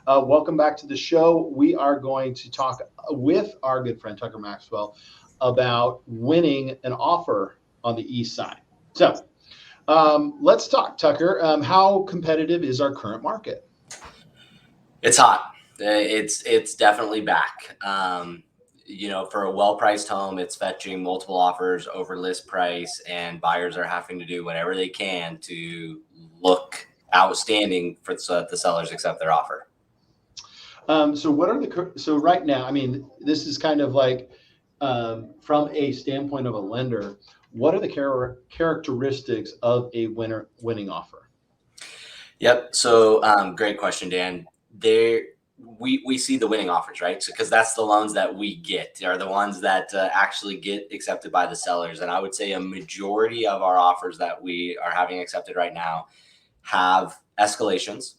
Welcome back to the show. We are going to talk with our good friend Tucker Maxwell about winning an offer on the East Side. So let's talk, Tucker. How competitive is our current market? It's hot. It's definitely back. For a well-priced home, it's fetching multiple offers over list price, and buyers are having to do whatever they can to look outstanding so that the sellers accept their offer. So what are so right now? I mean, this is kind of like from a standpoint of a lender. What are the characteristics of a winning offer? Yep. So great question, Dan. We see the winning offers, right? So because that's the loans that we get are the ones that actually get accepted by the sellers. And I would say a majority of our offers that we are having accepted right now have escalations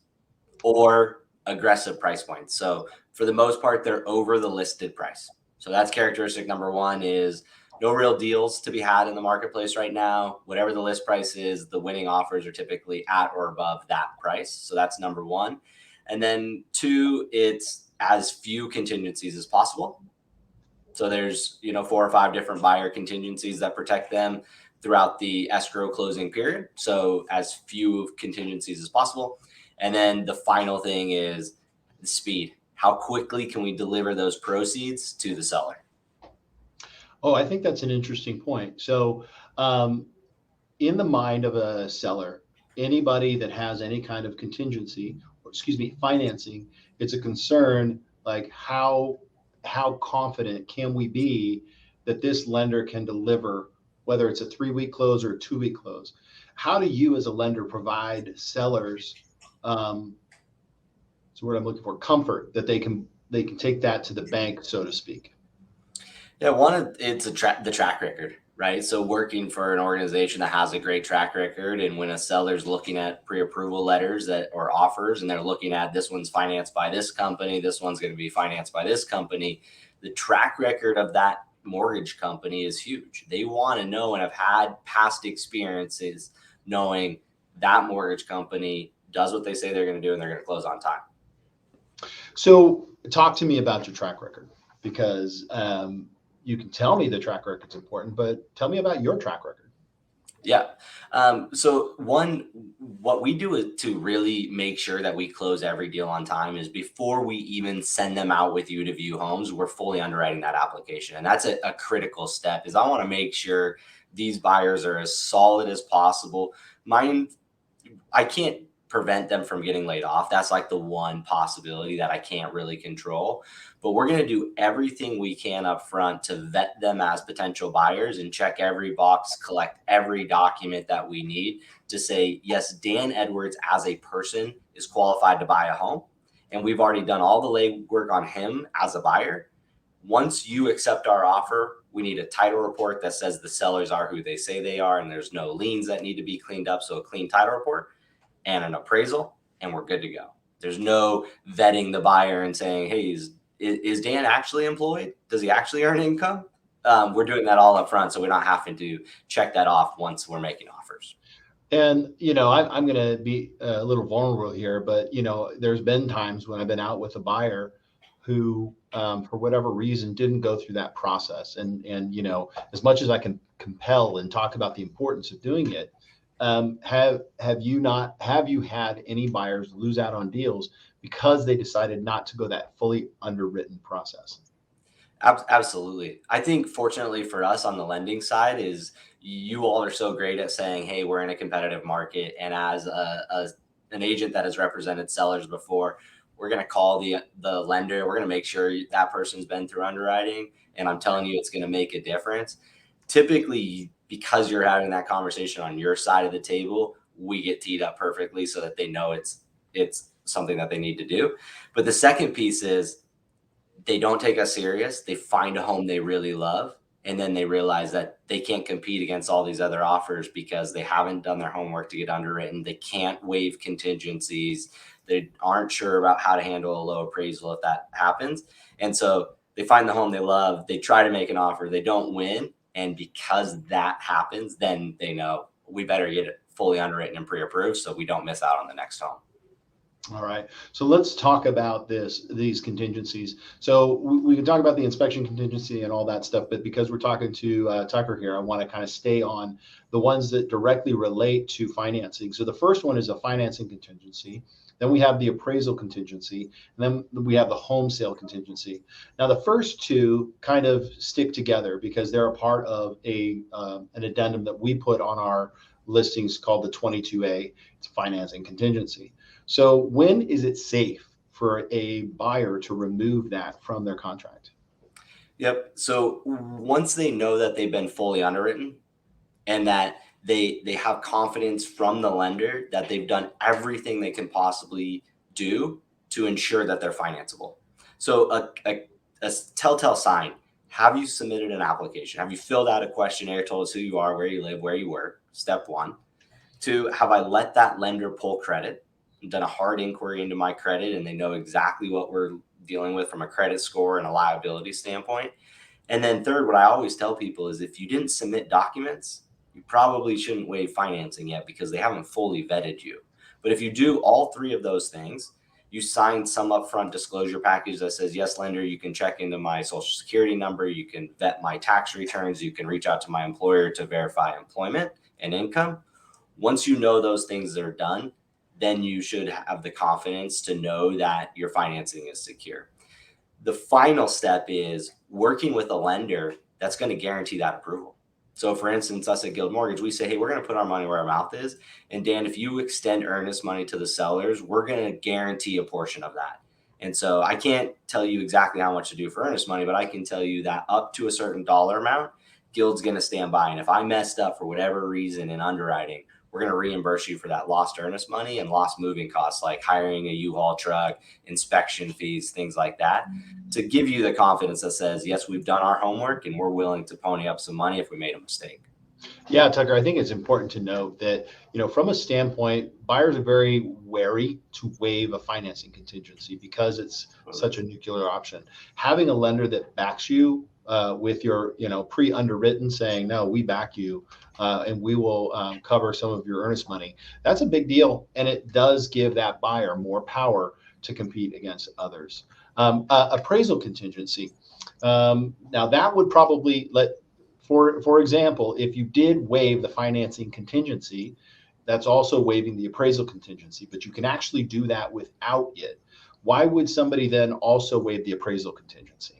or aggressive price points. So for the most part, they're over the listed price. So that's characteristic number one is no real deals to be had in the marketplace right now. Whatever the list price is, the winning offers are typically at or above that price. So that's number one. And then two, it's as few contingencies as possible. So there's, 4 or 5 different buyer contingencies that protect them throughout the escrow closing period. So as few contingencies as possible. And then the final thing is the speed. How quickly can we deliver those proceeds to the seller? Oh, I think that's an interesting point. So, in the mind of a seller, anybody that has any kind of contingency, or excuse me, financing, it's a concern like how confident can we be that this lender can deliver, whether it's a 3-week close or a 2-week close? How do you, as a lender, provide sellers, it's what I'm looking for, comfort that they can take that to the bank, so to speak? Yeah, it's the track record, right? So working for an organization that has a great track record, and when a seller's looking at pre-approval letters or offers, and they're looking at this one's financed by this company, this one's going to be financed by this company, the track record of that mortgage company is huge. They want to know and have had past experiences knowing that mortgage company does what they say they're going to do and they're going to close on time. So, talk to me about your track record because you can tell me the track record's important, but tell me about your track record. Yeah. So what we do is to really make sure that we close every deal on time is before we even send them out with you to view homes, we're fully underwriting that application. And that's a critical step is I want to make sure these buyers are as solid as possible. I can't prevent them from getting laid off. That's like the one possibility that I can't really control. But we're going to do everything we can up front to vet them as potential buyers and check every box, collect every document that we need to say, yes, Dan Edwards as a person is qualified to buy a home. And we've already done all the legwork on him as a buyer. Once you accept our offer, we need a title report that says the sellers are who they say they are and there's no liens that need to be cleaned up. So a clean title report and an appraisal, and we're good to go. There's no vetting the buyer and saying, hey, is Dan actually employed? Does he actually earn income? We're doing that all up front, so we're not having to check that off once we're making offers. And, I'm going to be a little vulnerable here, but, there's been times when I've been out with a buyer who, for whatever reason, didn't go through that process. And, as much as I can compel and talk about the importance of doing it, have you had any buyers lose out on deals because they decided not to go that fully underwritten process? Absolutely. I think fortunately for us on the lending side is you all are so great at saying, hey, we're in a competitive market. And as an agent that has represented sellers before, we're going to call the lender. We're going to make sure that person's been through underwriting. And I'm telling you, it's going to make a difference. Typically, because you're having that conversation on your side of the table, we get teed up perfectly so that they know it's something that they need to do. But the second piece is they don't take us serious. They find a home they really love. And then they realize that they can't compete against all these other offers because they haven't done their homework to get underwritten. They can't waive contingencies. They aren't sure about how to handle a low appraisal if that happens. And so they find the home they love. They try to make an offer. They don't win. And because that happens, then they know we better get it fully underwritten and pre-approved so we don't miss out on the next home. All right. So let's talk about these contingencies. So we can talk about the inspection contingency and all that stuff, but because we're talking to Tucker here, I want to kind of stay on the ones that directly relate to financing. So the first one is a financing contingency. Then we have the appraisal contingency, and then we have the home sale contingency. Now, the first two kind of stick together because they're a part of an addendum that we put on our listings called the 22A. It's financing contingency. So when is it safe for a buyer to remove that from their contract? Yep. So once they know that they've been fully underwritten and that they have confidence from the lender that they've done everything they can possibly do to ensure that they're financeable. So a telltale sign: have you submitted an application? Have you filled out a questionnaire, told us who you are, where you live, where you work? Step one. Two, have I let that lender pull credit, done a hard inquiry into my credit, and they know exactly what we're dealing with from a credit score and a liability standpoint? And then third, what I always tell people is if you didn't submit documents, you probably shouldn't waive financing yet because they haven't fully vetted you. But if you do all three of those things, you sign some upfront disclosure package that says, yes, lender, you can check into my social security number, you can vet my tax returns, you can reach out to my employer to verify employment and income. Once you know those things are done, then you should have the confidence to know that your financing is secure. The final step is working with a lender that's going to guarantee that approval. So for instance, us at Guild Mortgage, we say, hey, we're going to put our money where our mouth is. And Dan, if you extend earnest money to the sellers, we're going to guarantee a portion of that. And so I can't tell you exactly how much to do for earnest money, but I can tell you that up to a certain dollar amount, Guild's going to stand by. And if I messed up for whatever reason in underwriting, we're going to reimburse you for that lost earnest money and lost moving costs, like hiring a U-Haul truck, inspection fees, things like that, to give you the confidence that says, yes, we've done our homework and we're willing to pony up some money if we made a mistake. Yeah, Tucker, I think it's important to note that, from a standpoint, buyers are very wary to waive a financing contingency because it's such a nuclear option. Having a lender that backs you with your, pre-underwritten saying, no, we back you and we will cover some of your earnest money. That's a big deal. And it does give that buyer more power to compete against others. Appraisal contingency. Now that would probably for example, if you did waive the financing contingency, that's also waiving the appraisal contingency, but you can actually do that without it. Why would somebody then also waive the appraisal contingency?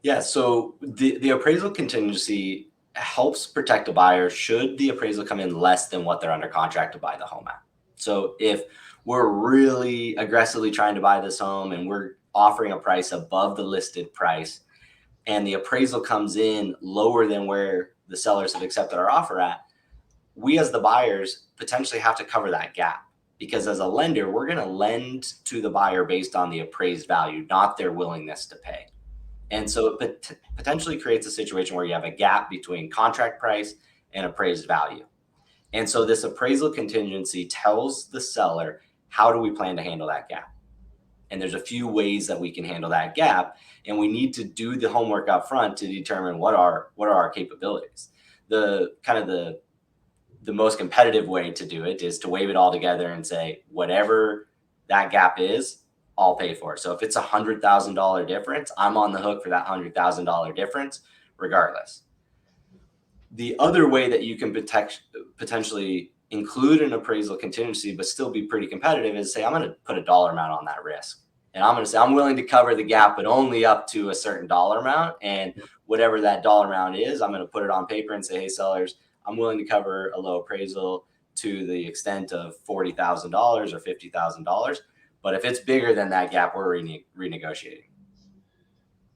Yeah, so the appraisal contingency helps protect a buyer should the appraisal come in less than what they're under contract to buy the home at. So if we're really aggressively trying to buy this home and we're offering a price above the listed price, and the appraisal comes in lower than where the sellers have accepted our offer at, we as the buyers potentially have to cover that gap, because as a lender, we're going to lend to the buyer based on the appraised value, not their willingness to pay. And so it potentially creates a situation where you have a gap between contract price and appraised value. And so this appraisal contingency tells the seller, how do we plan to handle that gap? And there's a few ways that we can handle that gap. And we need to do the homework up front to determine what are our capabilities. The kind of the most competitive way to do it is to wave it all together and say, whatever that gap is, I'll pay for it. So if it's $100,000 difference, I'm on the hook for that $100,000 difference, regardless. The other way that you can potentially include an appraisal contingency, but still be pretty competitive, is say, I'm going to put a dollar amount on that risk. And I'm going to say, I'm willing to cover the gap, but only up to a certain dollar amount. And whatever that dollar amount is, I'm going to put it on paper and say, hey, sellers, I'm willing to cover a low appraisal to the extent of $40,000 or $50,000. But if it's bigger than that gap, we're renegotiating.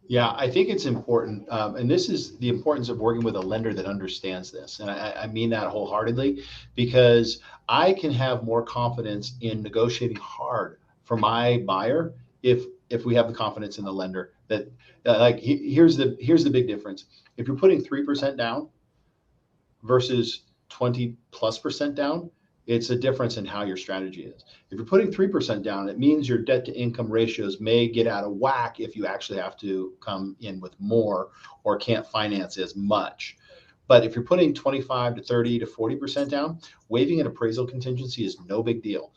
Yeah, I think it's important. And this is the importance of working with a lender that understands this. And I mean that wholeheartedly, because I can have more confidence in negotiating hard for my buyer if we have the confidence in the lender that here's the big difference. If you're putting 3% down versus 20+% down, it's a difference in how your strategy is. If you're putting 3% down, it means your debt to income ratios may get out of whack if you actually have to come in with more or can't finance as much. But if you're putting 25 to 30 to 40% down, waiving an appraisal contingency is no big deal.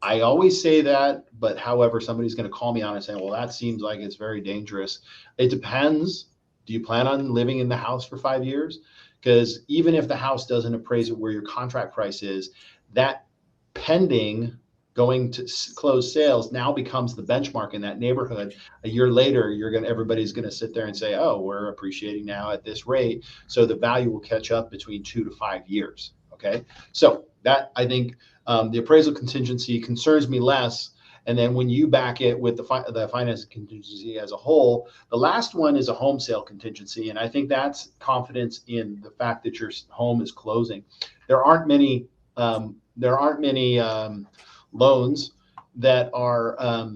I always say that, but however, somebody's going to call me on it and say, well, that seems like it's very dangerous. It depends. Do you plan on living in the house for 5 years? Because even if the house doesn't appraise it where your contract price is, that pending going to close sales now becomes the benchmark in that neighborhood. A year later, everybody's going to sit there and say, oh, we're appreciating now at this rate. So the value will catch up between 2 to 5 years. Okay. So that, I think, the appraisal contingency concerns me less. And then when you back it with the finance contingency as a whole, the last one is a home sale contingency. And I think that's confidence in the fact that your home is closing. There aren't many loans that are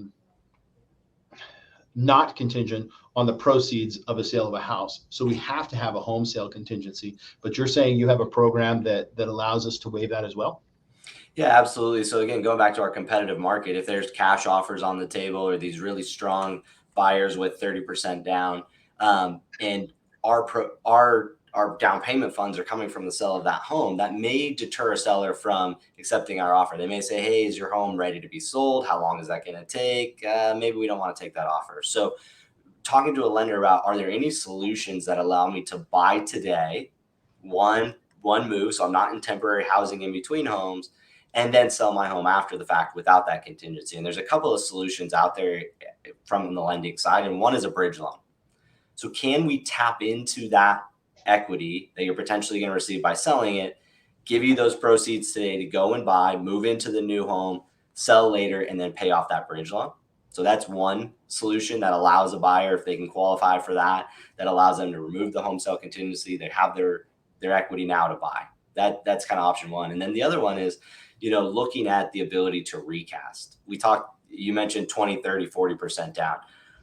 not contingent on the proceeds of a sale of a house. So we have to have a home sale contingency. But you're saying you have a program that allows us to waive that as well? Yeah, absolutely. So again, going back to our competitive market, if there's cash offers on the table or these really strong buyers with 30% down, and our down payment funds are coming from the sale of that home, that may deter a seller from accepting our offer. They may say, hey, is your home ready to be sold? How long is that going to take? Maybe we don't want to take that offer. So talking to a lender about, are there any solutions that allow me to buy today, one move, so I'm not in temporary housing in between homes, and then sell my home after the fact without that contingency? And there's a couple of solutions out there from the lending side, and one is a bridge loan. So can we tap into that equity that you're potentially going to receive by selling it, give you those proceeds today to go and buy, move into the new home, sell later, and then pay off that bridge loan? So that's one solution that allows a buyer, if they can qualify for that, that allows them to remove the home sale contingency. They have their equity now to buy. That's kind of option one. And then the other one is, looking at the ability to recast. You mentioned 20, 30, 40% down.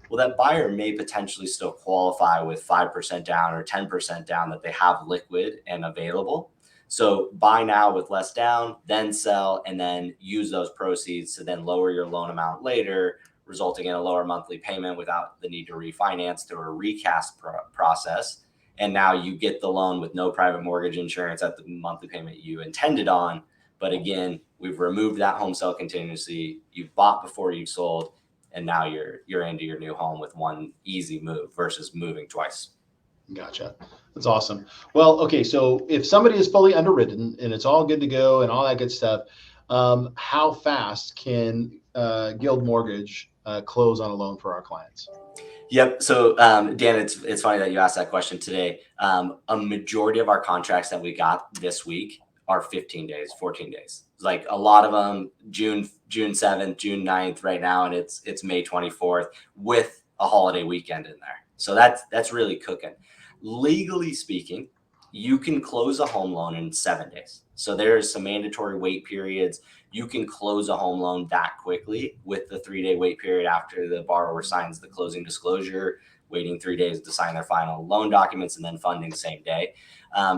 Well, that buyer may potentially still qualify with 5% down or 10% down that they have liquid and available. So buy now with less down, then sell, and then use those proceeds to then lower your loan amount later, resulting in a lower monthly payment without the need to refinance through a recast process. And now you get the loan with no private mortgage insurance at the monthly payment you intended on. But again, we've removed that home sale contingency. You've bought before you've sold, and now you're into your new home with one easy move versus moving twice. Gotcha. That's awesome. Well, okay. So if somebody is fully underwritten and it's all good to go and all that good stuff, how fast can Guild Mortgage close on a loan for our clients? Yep. So, Dan, it's funny that you asked that question today. A majority of our contracts that we got this week are 15 days, 14 days. Like a lot of them, June 7th, June 9th right now, and it's May 24th with a holiday weekend in there. So that's really cooking. Legally speaking, you can close a home loan in 7 days. So there's some mandatory wait periods. You can close a home loan that quickly with the 3-day wait period after the borrower signs the closing disclosure, waiting 3 days to sign their final loan documents, and then funding same day.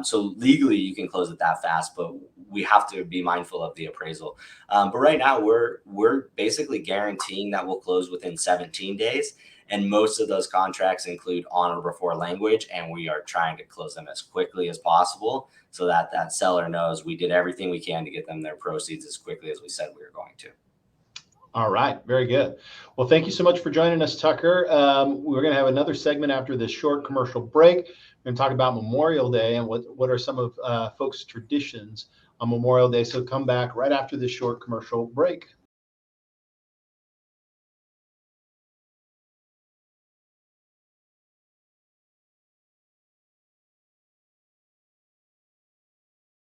So legally you can close it that fast, but we have to be mindful of the appraisal. But right now we're basically guaranteeing that we'll close within 17 days. And most of those contracts include on or before language, and we are trying to close them as quickly as possible so that that seller knows we did everything we can to get them their proceeds as quickly as we said we were going to. All right. Very good. Well, thank you so much for joining us, Tucker. We're going to have another segment after this short commercial break. We're going to talk about Memorial Day and what are some of folks' traditions on Memorial Day. So come back right after this short commercial break.